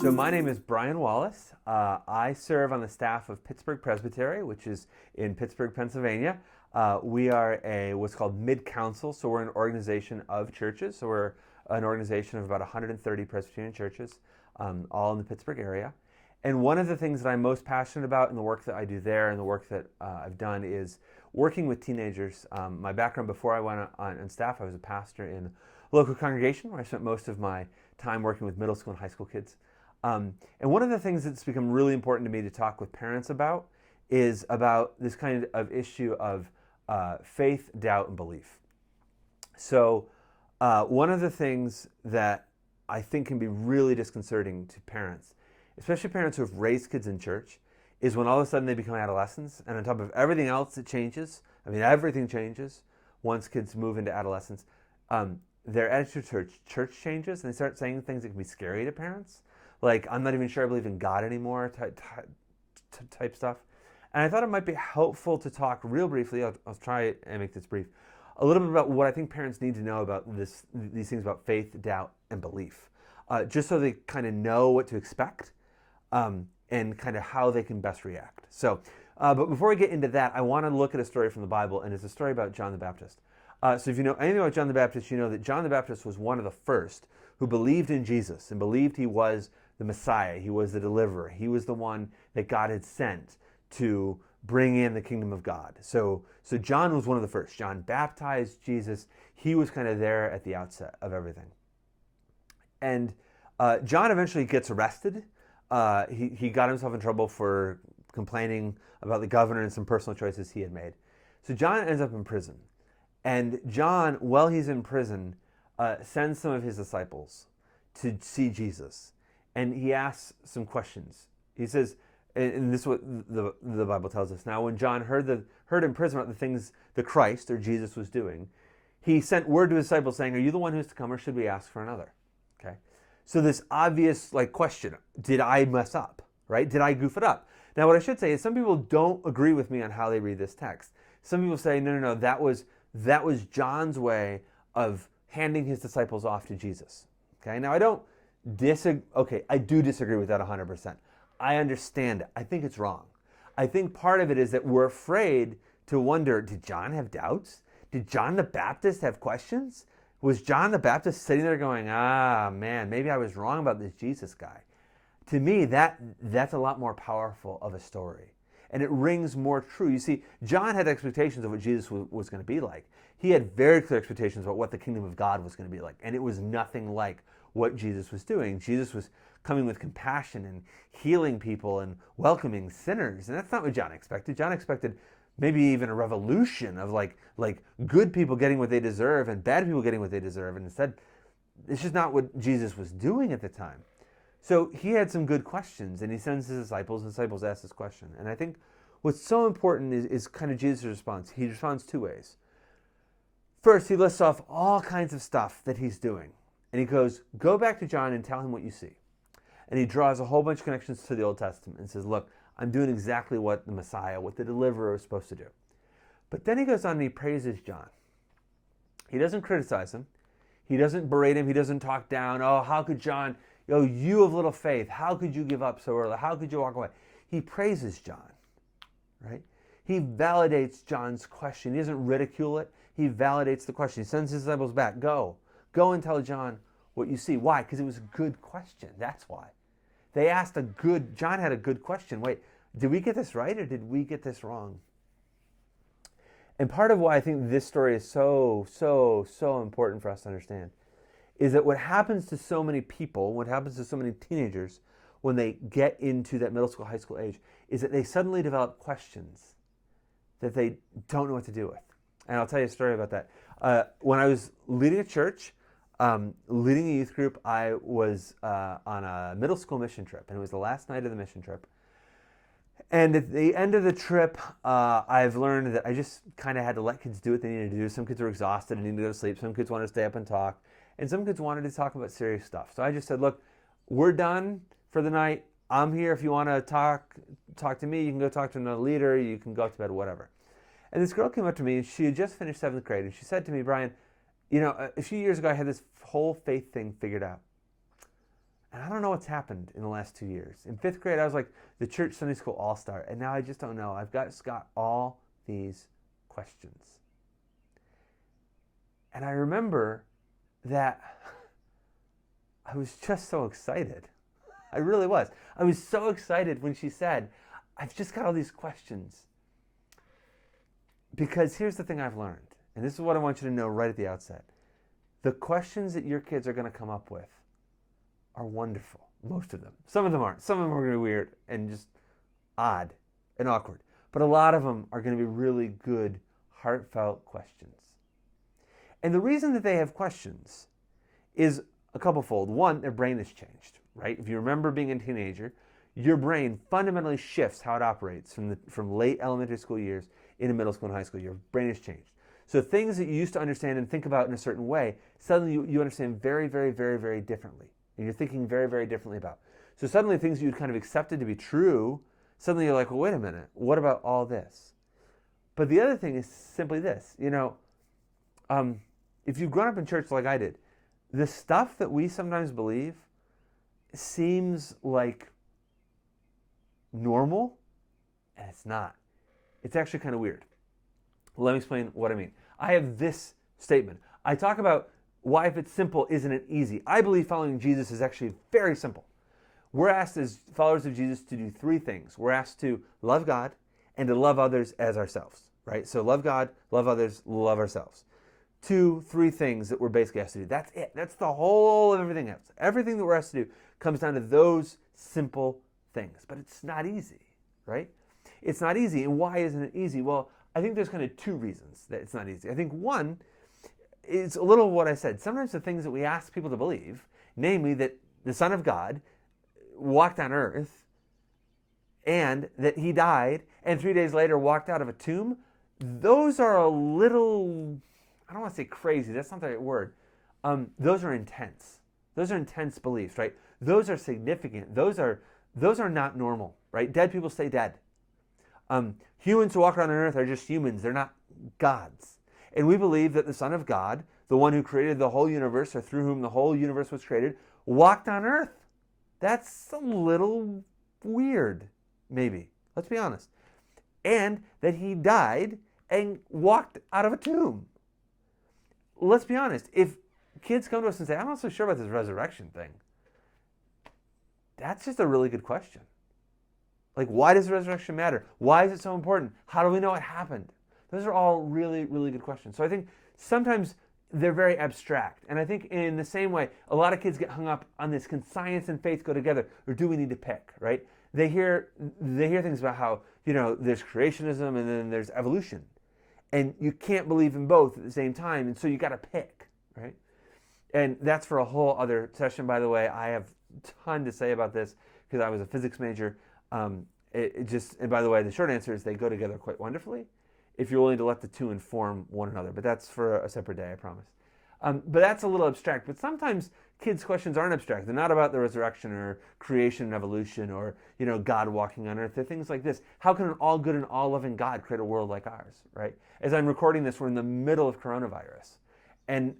So my name is Brian Wallace. I serve on the staff of Pittsburgh Presbytery, which is in Pittsburgh, Pennsylvania. We are what's called mid-council, so we're an organization of churches. So we're an organization of about 130 Presbyterian churches, all in the Pittsburgh area. And one of the things that I'm most passionate about in the work that I do there and the work that I've done is working with teenagers. My background before I went on staff, I was a pastor in a local congregation where I spent most of my time working with middle school and high school kids. And one of the things that's become really important to me to talk with parents about is about this kind of issue of faith, doubt, and belief. So one of the things that I think can be really disconcerting to parents, especially parents who have raised kids in church, is when all of a sudden they become adolescents, and on top of everything else that changes, I mean everything changes once kids move into adolescence, their attitude to church changes, and they start saying things that can be scary to parents. Like, I'm not even sure I believe in God anymore, type stuff. And I thought it might be helpful to talk real briefly, I'll try and make this brief, a little bit about what I think parents need to know about these things about faith, doubt, and belief. Just so they kind of know what to expect and kind of how they can best react. So, but before we get into that, I want to look at a story from the Bible, and it's a story about John the Baptist. So if you know anything about John the Baptist, you know that John the Baptist was one of the first who believed in Jesus and believed he was the Messiah, he was the deliverer, he was the one that God had sent to bring in the kingdom of God. So John was one of the first. John baptized Jesus. He was kind of there at the outset of everything. And John eventually gets arrested. He got himself in trouble for complaining about the governor and some personal choices he had made. So John ends up in prison. And John, while he's in prison, sends some of his disciples to see Jesus. And he asks some questions. He says, and this is what the Bible tells us. Now, when John heard in prison about the things the Christ, or Jesus, was doing, he sent word to his disciples saying, "Are you the one who's to come, or should we ask for another?" Okay. So this obvious question, did I mess up? Right? Did I goof it up? Now, what I should say is some people don't agree with me on how they read this text. Some people say, no, that was John's way of handing his disciples off to Jesus. Okay. Now, I don't disagree. Okay, I do disagree with that 100%. I understand it. I think it's wrong. I think part of it is that we're afraid to wonder, did John have doubts? Did John the Baptist have questions? Was John the Baptist sitting there going, man, maybe I was wrong about this Jesus guy? To me, that's a lot more powerful of a story. And it rings more true. You see, John had expectations of what Jesus was going to be like. He had very clear expectations about what the kingdom of God was going to be like. And it was nothing like what Jesus was doing. Jesus was coming with compassion and healing people and welcoming sinners. And that's not what John expected. John expected maybe even a revolution of like good people getting what they deserve and bad people getting what they deserve. And instead, it's just not what Jesus was doing at the time. So he had some good questions, and he sends his disciples, and the disciples ask this question. And I think what's so important is kind of Jesus' response. He responds two ways. First, he lists off all kinds of stuff that he's doing. And he goes, go back to John and tell him what you see. And he draws a whole bunch of connections to the Old Testament and says, look, I'm doing exactly what the Messiah, what the deliverer was supposed to do. But then he goes on and he praises John. He doesn't criticize him. He doesn't berate him. He doesn't talk down. Oh, how could John, you of little faith, how could you give up so early? How could you walk away? He praises John, right? He validates John's question. He doesn't ridicule it. He validates the question. He sends his disciples back. Go and tell John what you see. Why? Because it was a good question. That's why. They asked John had a good question. Wait, did we get this right or did we get this wrong? And part of why I think this story is so important for us to understand is that what happens to so many people, what happens to so many teenagers when they get into that middle school, high school age, is that they suddenly develop questions that they don't know what to do with. And I'll tell you a story about that. When I was leading a church, leading a youth group, I was on a middle school mission trip, and it was the last night of the mission trip. And at the end of the trip, I've learned that I just kind of had to let kids do what they needed to do. Some kids were exhausted and needed to go to sleep. Some kids wanted to stay up and talk. And some kids wanted to talk about serious stuff. So I just said, look, we're done for the night. I'm here. If you want to talk to me. You can go talk to another leader. You can go to bed, whatever. And this girl came up to me, and she had just finished 7th grade. And she said to me, Brian, a few years ago, I had this whole faith thing figured out. And I don't know what's happened in the last 2 years. In 5th grade, I was like the church Sunday school all-star, and now I just don't know. I've just got all these questions. And I remember that I was just so excited. I really was. I was so excited when she said, I've just got all these questions. Because here's the thing I've learned, and this is what I want you to know right at the outset. The questions that your kids are going to come up with are wonderful. Most of them. Some of them aren't. Some of them are going to be weird and just odd and awkward. But a lot of them are going to be really good, heartfelt questions. And the reason that they have questions is a couple-fold. One, their brain has changed, right? If you remember being a teenager, your brain fundamentally shifts how it operates from late elementary school years into middle school and high school. Your brain has changed. So things that you used to understand and think about in a certain way, suddenly you understand very, very, very, very differently. And you're thinking very, very differently about. So suddenly things you kind of accepted to be true, suddenly you're like, well, wait a minute, what about all this? But the other thing is simply this, if you've grown up in church like I did, the stuff that we sometimes believe seems like normal, and it's not. It's actually kind of weird. Let me explain what I mean. I have this statement. I talk about why if it's simple, isn't it easy? I believe following Jesus is actually very simple. We're asked as followers of Jesus to do 3 things. We're asked to love God and to love others as ourselves, right? So love God, love others, love ourselves. 2, 3 things that we're basically asked to do. That's it. That's the whole of everything else. Everything that we're asked to do comes down to those simple things. But it's not easy, right? It's not easy. And why isn't it easy? Well, I think there's kind of 2 reasons that it's not easy. I think one is a little what I said. Sometimes the things that we ask people to believe, namely that the Son of God walked on earth and that he died and 3 days later walked out of a tomb, those are a little, I don't want to say crazy, that's not the right word. Those are intense. Those are intense beliefs, right? Those are significant. Those are not normal, right? Dead people stay dead. Humans who walk around on earth are just humans. They're not gods. And we believe that the Son of God, the one who created the whole universe, or through whom the whole universe was created, walked on earth. That's a little weird, maybe. Let's be honest. And that he died and walked out of a tomb. Let's be honest. If kids come to us and say, I'm not so sure about this resurrection thing, that's just a really good question. Like, why does the resurrection matter? Why is it so important? How do we know it happened? Those are all really, really good questions. So I think sometimes they're very abstract. And I think in the same way, a lot of kids get hung up on this, can science and faith go together? Or do we need to pick, right? They hear things about how, there's creationism and then there's evolution. And you can't believe in both at the same time. And so you got to pick, right? And that's for a whole other session, by the way. I have a ton to say about this because I was a physics major. And by the way, the short answer is they go together quite wonderfully if you're willing to let the 2 inform one another. But that's for a separate day, I promise. But that's a little abstract. But sometimes kids' questions aren't abstract. They're not about the resurrection or creation and evolution or, God walking on earth. They're things like this. How can an all-good and all-loving God create a world like ours, right? As I'm recording this, we're in the middle of coronavirus. And,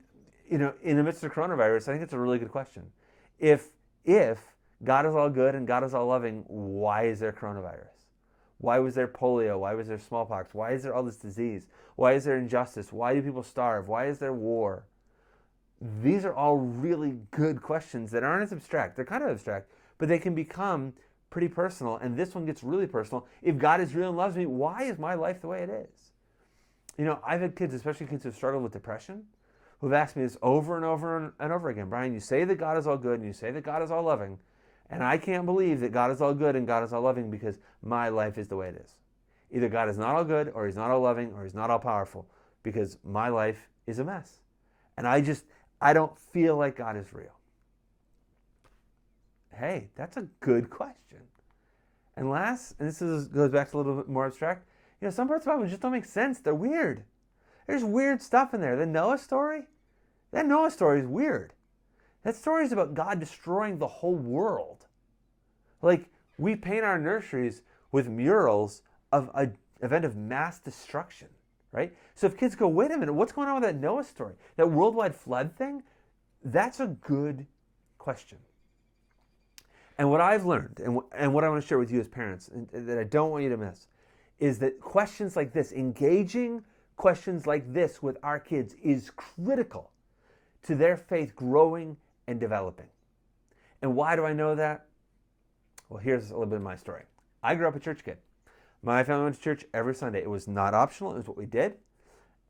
in the midst of coronavirus, I think it's a really good question. If God is all good and God is all loving, why is there coronavirus? Why was there polio? Why was there smallpox? Why is there all this disease? Why is there injustice? Why do people starve? Why is there war? These are all really good questions that aren't as abstract. They're kind of abstract, but they can become pretty personal. And this one gets really personal. If God is real and loves me, why is my life the way it is? I've had kids, especially kids who've struggled with depression, who've asked me this over and over and over again. Brian, you say that God is all good and you say that God is all loving, and I can't believe that God is all good and God is all loving because my life is the way it is. Either God is not all good or he's not all loving or he's not all powerful because my life is a mess. And I don't feel like God is real. Hey, that's a good question. And last, and goes back to a little bit more abstract, some parts of the Bible just don't make sense. They're weird. There's weird stuff in there. The Noah story, that Noah story is weird. That story is about God destroying the whole world. Like, we paint our nurseries with murals of an event of mass destruction, right? So if kids go, wait a minute, what's going on with that Noah story? That worldwide flood thing? That's a good question. And what I've learned, and what I want to share with you as parents, and that I don't want you to miss, is that questions like this, engaging questions like this with our kids, is critical to their faith growing and developing. And why do I know that? Well, here's a little bit of my story. I grew up a church kid. My family went to church every Sunday. It was not optional. It was what we did.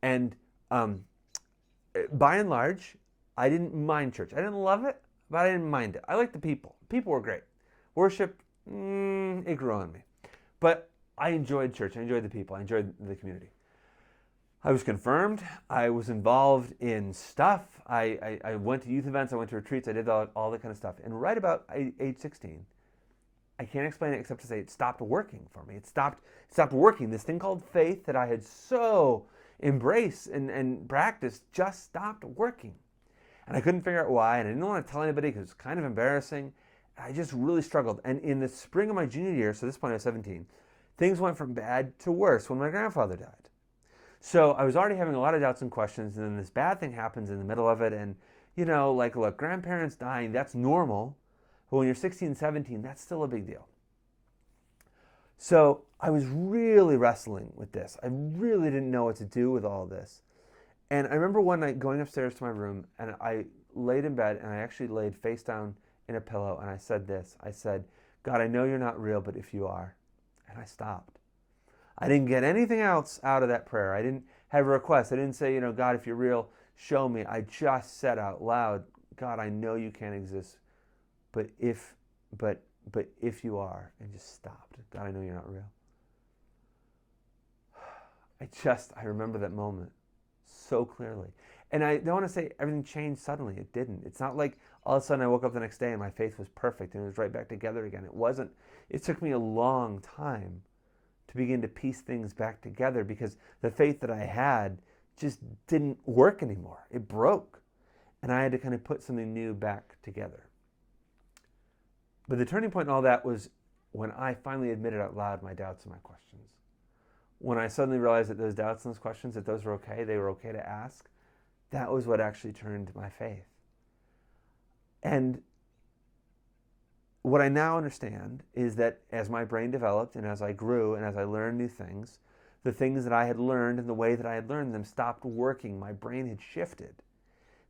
And by and large, I didn't mind church. I didn't love it, but I didn't mind it. I liked the people. People were great. Worship, it grew on me. But I enjoyed church. I enjoyed the people. I enjoyed the community. I was confirmed. I was involved in stuff. I went to youth events. I went to retreats. I did all that kind of stuff. And right about age 16, I can't explain it except to say it stopped working for me. It stopped working. This thing called faith that I had so embraced and practiced just stopped working. And I couldn't figure out why. And I didn't want to tell anybody because it was kind of embarrassing. I just really struggled. And in the spring of my junior year, so at this point I was 17, things went from bad to worse when my grandfather died. So I was already having a lot of doubts and questions, and then this bad thing happens in the middle of it. And, look, grandparents dying, that's normal. But when you're 16, 17, that's still a big deal. So I was really wrestling with this. I really didn't know what to do with all this. And I remember one night going upstairs to my room, and I laid in bed, and I actually laid face down in a pillow, and I said this. I said, God, I know you're not real, but if you are. And I stopped. I didn't get anything else out of that prayer. I didn't have a request. I didn't say, God, if you're real, show me. I just said out loud, God, I know you can't exist, but if you are, and just stopped. God, I know you're not real. I remember that moment so clearly. And I don't want to say everything changed suddenly. It didn't. It's not like all of a sudden I woke up the next day and my faith was perfect and it was right back together again. It wasn't. It took me a long time to begin to piece things back together because the faith that I had just didn't work anymore. It broke. And I had to kind of put something new back together. But the turning point in all that was when I finally admitted out loud my doubts and my questions. When I suddenly realized that those doubts and those questions, that those were okay, they were okay to ask, that was what actually turned my faith. And what I now understand is that as my brain developed and as I grew and as I learned new things, the things that I had learned and the way that I had learned them stopped working. My brain had shifted.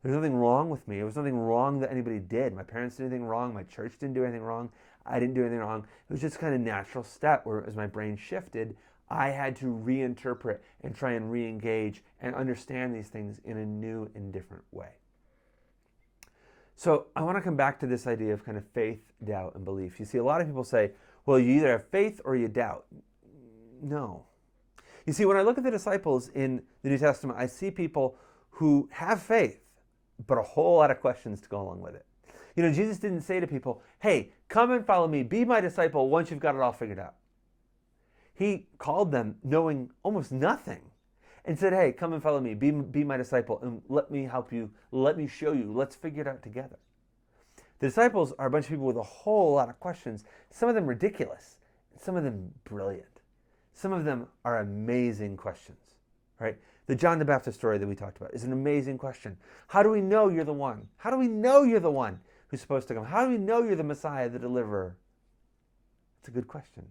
There was nothing wrong with me. There was nothing wrong that anybody did. My parents did anything wrong. My church didn't do anything wrong. I didn't do anything wrong. It was just kind of a natural step where as my brain shifted, I had to reinterpret and try and re-engage and understand these things in a new and different way. So I want to come back to this idea of kind of faith, doubt, and belief. You see, a lot of people say, well, you either have faith or you doubt. No. You see, when I look at the disciples in the New Testament, I see people who have faith, but a whole lot of questions to go along with it. Jesus didn't say to people, hey, come and follow me, be my disciple once you've got it all figured out. He called them knowing almost nothing and said, hey, come and follow me, be my disciple, and let me help you, let me show you, let's figure it out together. The disciples are a bunch of people with a whole lot of questions, some of them ridiculous, some of them brilliant. Some of them are amazing questions, right? The John the Baptist story that we talked about is an amazing question. How do we know you're the one? How do we know you're the one who's supposed to come? How do we know you're the Messiah, the deliverer? It's a good question.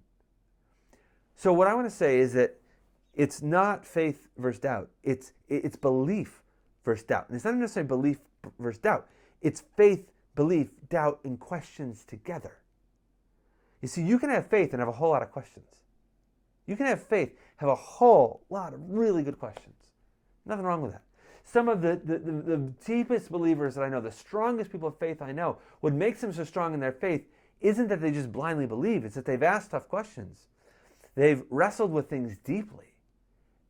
So what I want to say is that it's not faith versus doubt. It's belief versus doubt. And it's not necessarily belief versus doubt. It's faith, belief, doubt, and questions together. You see, you can have faith and have a whole lot of questions. You can have faith, have a whole lot of really good questions. Nothing wrong with that. Some of the deepest believers that I know, the strongest people of faith I know, what makes them so strong in their faith isn't that they just blindly believe. It's that they've asked tough questions. They've wrestled with things deeply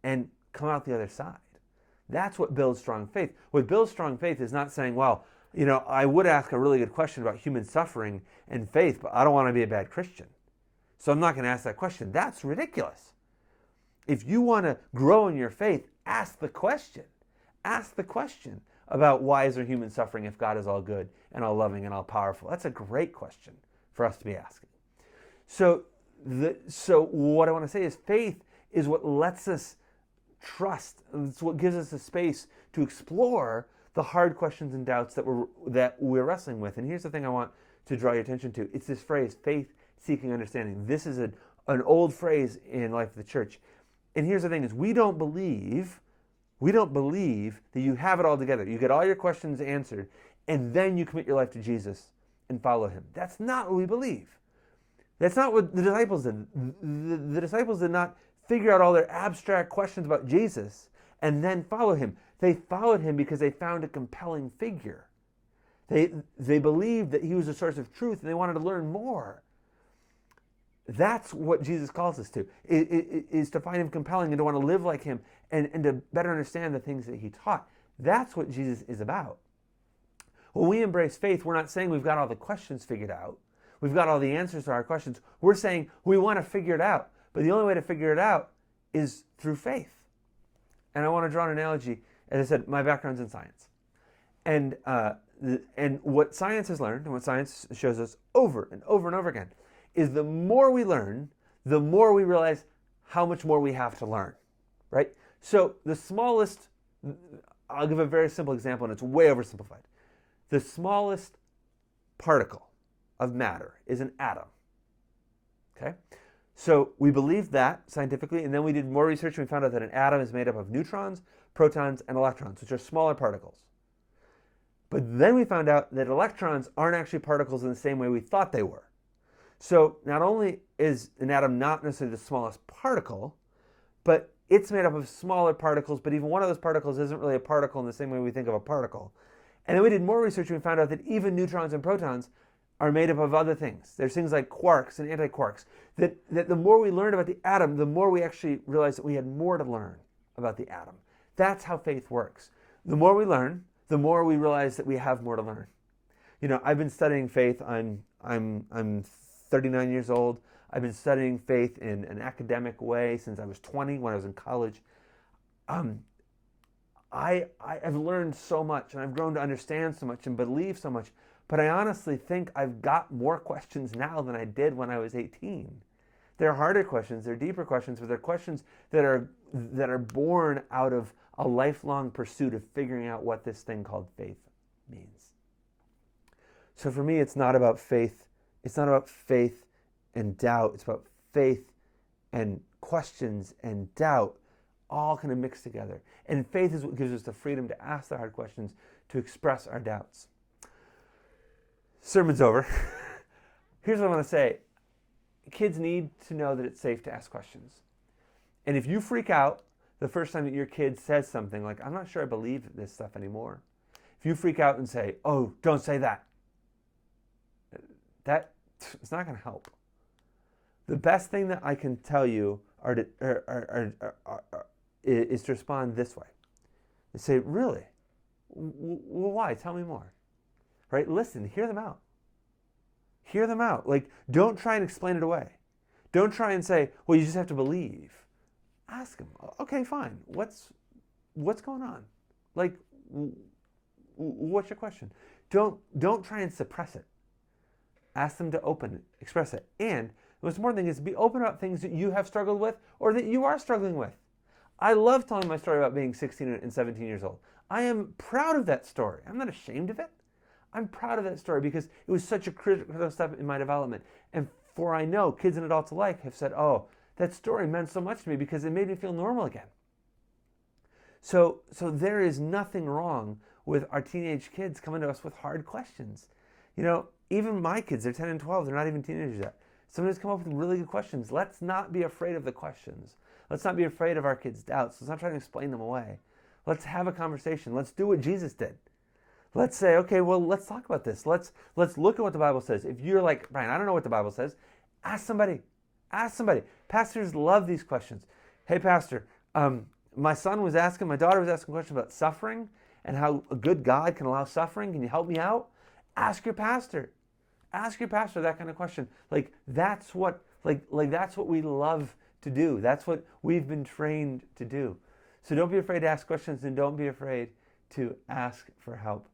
and come out the other side. That's what builds strong faith. What builds strong faith is not saying, well, I would ask a really good question about human suffering and faith, but I don't want to be a bad Christian. So I'm not going to ask that question. That's ridiculous. If you want to grow in your faith, ask the question. Ask the question about why is there human suffering if God is all good and all loving and all powerful. That's a great question for us to be asking. So what I want to say is faith is what lets us trust. It's what gives us the space to explore the hard questions and doubts that we're wrestling with. And here's the thing I want to draw your attention to. It's this phrase, faith seeking understanding. This is an old phrase in life of the church. And here's the thing is we don't believe that you have it all together. You get all your questions answered, and then you commit your life to Jesus and follow him. That's not what we believe. That's not what the disciples did. The disciples did not figure out all their abstract questions about Jesus and then follow him. They followed him because they found a compelling figure. They believed that he was a source of truth and they wanted to learn more. That's what Jesus calls us to, is to find him compelling and to want to live like him and to better understand the things that he taught. That's what Jesus is about. When we embrace faith, we're not saying we've got all the questions figured out. We've got all the answers to our questions. We're saying we want to figure it out. But the only way to figure it out is through faith. And I want to draw an analogy. As I said, my background's in science. And what science has learned, and what science shows us over and over and over again, is the more we learn, the more we realize how much more we have to learn, right? So the smallest, I'll give a very simple example, and it's way oversimplified. The smallest particle of matter is an atom, okay? So we believed that scientifically, and then we did more research and we found out that an atom is made up of neutrons, protons, and electrons, which are smaller particles. But then we found out that electrons aren't actually particles in the same way we thought they were. So not only is an atom not necessarily the smallest particle, but it's made up of smaller particles, but even one of those particles isn't really a particle in the same way we think of a particle. And then we did more research and we found out that even neutrons and protons are made up of other things. There's things like quarks and antiquarks. That the more we learned about the atom, the more we actually realized that we had more to learn about the atom. That's how faith works. The more we learn, the more we realize that we have more to learn. You know, I've been studying faith. I'm 39 years old. I've been studying faith in an academic way since I was 20 when I was in college. I've learned so much and I've grown to understand so much and believe so much, but I honestly think I've got more questions now than I did when I was 18. They're harder questions, they're deeper questions, but they're questions that are born out of a lifelong pursuit of figuring out what this thing called faith means. So for me, it's not about faith. It's not about faith and doubt. It's about faith and questions and doubt all kind of mixed together. And faith is what gives us the freedom to ask the hard questions, to express our doubts. Sermon's over. Here's what I want to say. Kids need to know that it's safe to ask questions. And if you freak out the first time that your kid says something like, I'm not sure I believe this stuff anymore. If you freak out and say, oh, don't say that, it's not going to help. The best thing that I can tell you is to respond this way. And say, really? Well, why? Tell me more. Right? Listen, hear them out. Hear them out. Like, don't try and explain it away. Don't try and say, well, you just have to believe. Ask them. Okay, fine. What's going on? Like, what's your question? Don't try and suppress it. Ask them to open it, express it. And the most important thing is be open about things that you have struggled with or that you are struggling with. I love telling my story about being 16 and 17 years old. I am proud of that story. I'm not ashamed of it. I'm proud of that story because it was such a critical step in my development. And for I know kids and adults alike have said, oh, that story meant so much to me because it made me feel normal again. So there is nothing wrong with our teenage kids coming to us with hard questions. You know, even my kids, they're 10 and 12, they're not even teenagers yet. Somebody's come up with really good questions. Let's not be afraid of the questions. Let's not be afraid of our kids' doubts. Let's not try to explain them away. Let's have a conversation. Let's do what Jesus did. Let's say, okay, well, let's talk about this. Let's look at what the Bible says. If you're like, Brian, I don't know what the Bible says, ask somebody. Ask somebody. Pastors love these questions. Hey, pastor, my daughter was asking a question about suffering and how a good God can allow suffering. Can you help me out? Ask your pastor. Ask your pastor that kind of question. That's what we love to do. That's what we've been trained to do. So don't be afraid to ask questions and don't be afraid to ask for help.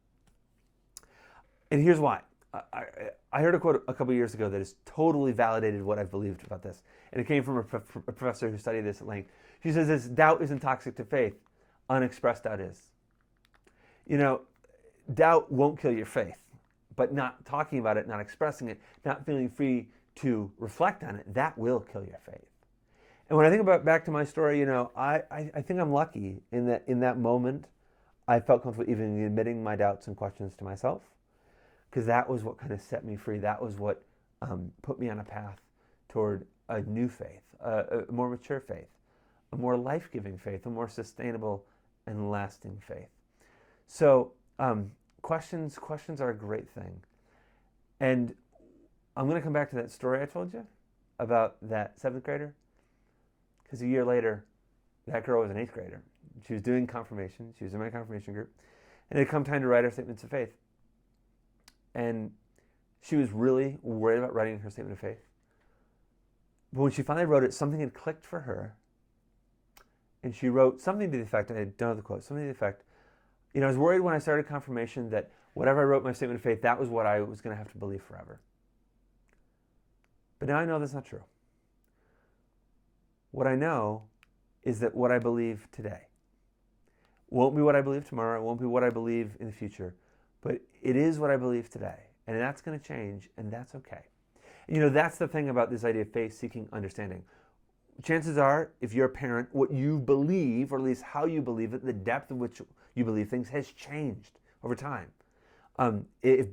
And here's why. I heard a quote a couple years ago that has totally validated what I've believed about this. And it came from a professor who studied this at length. She says this: doubt isn't toxic to faith. Unexpressed doubt is. You know, doubt won't kill your faith, but not talking about it, not expressing it, not feeling free to reflect on it, that will kill your faith. And when I think about back to my story, I think I'm lucky in that moment I felt comfortable even admitting my doubts and questions to myself, because that was what kind of set me free. That was what put me on a path toward a new faith, a more mature faith, a more life-giving faith, a more sustainable and lasting faith. So questions are a great thing. And I'm going to come back to that story I told you about that 7th grader, because a year later, that girl was an 8th grader. She was doing confirmation. She was in my confirmation group. And it had come time to write her statements of faith. And she was really worried about writing her statement of faith. But when she finally wrote it, something had clicked for her. And she wrote something to the effect, I don't know the quote, something to the effect, I was worried when I started confirmation that whatever I wrote in my statement of faith, that was what I was going to have to believe forever. But now I know that's not true. What I know is that what I believe today won't be what I believe tomorrow, it won't be what I believe in the future, but it is what I believe today. And that's going to change, and that's okay. And that's the thing about this idea of faith-seeking understanding. Chances are, if you're a parent, what you believe, or at least how you believe it, the depth of which you believe things, has changed over time. If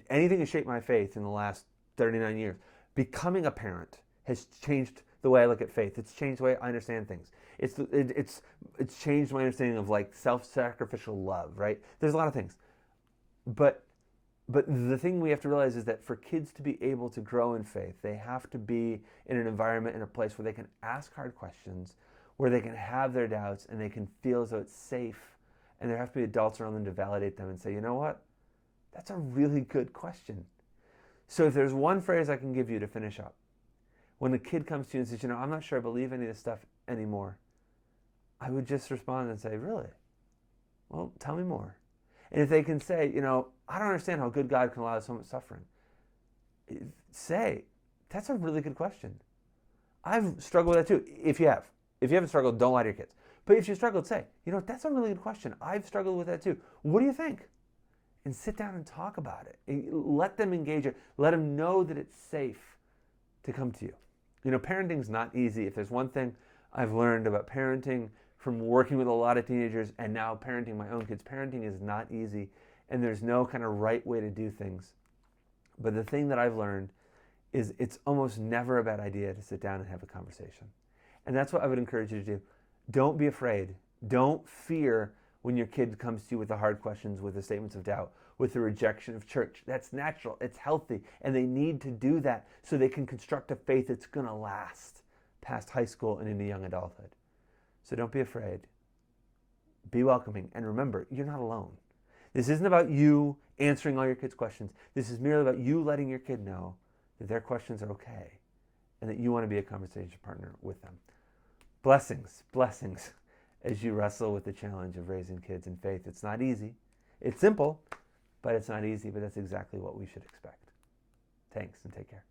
anything has shaped my faith in the last 39 years, becoming a parent has changed the way I look at faith. It's changed the way I understand things. It's changed my understanding of like self-sacrificial love, right? There's a lot of things. But the thing we have to realize is that for kids to be able to grow in faith, they have to be in an environment, in a place where they can ask hard questions, where they can have their doubts, and they can feel as though it's safe. And there have to be adults around them to validate them and say, you know what? That's a really good question. So if there's one phrase I can give you to finish up, when the kid comes to you and says, I'm not sure I believe any of this stuff anymore, I would just respond and say, really? Well, tell me more. And if they can say, I don't understand how good God can allow so much suffering, say, that's a really good question. I've struggled with that too. If you haven't struggled, don't lie to your kids. But if you struggled, say, that's a really good question. I've struggled with that too. What do you think? And sit down and talk about it. Let them engage it. Let them know that it's safe to come to you. Parenting's not easy. If there's one thing I've learned about parenting from working with a lot of teenagers and now parenting my own kids, parenting is not easy, and there's no kind of right way to do things. But the thing that I've learned is it's almost never a bad idea to sit down and have a conversation. And that's what I would encourage you to do. Don't be afraid. Don't fear when your kid comes to you with the hard questions, with the statements of doubt, with the rejection of church. That's natural. It's healthy. And they need to do that so they can construct a faith that's going to last past high school and into young adulthood. So don't be afraid. Be welcoming. And remember, you're not alone. This isn't about you answering all your kids' questions. This is merely about you letting your kid know that their questions are okay and that you want to be a conversation partner with them. Blessings, blessings, as you wrestle with the challenge of raising kids in faith. It's not easy. It's simple, but it's not easy, but that's exactly what we should expect. Thanks, and take care.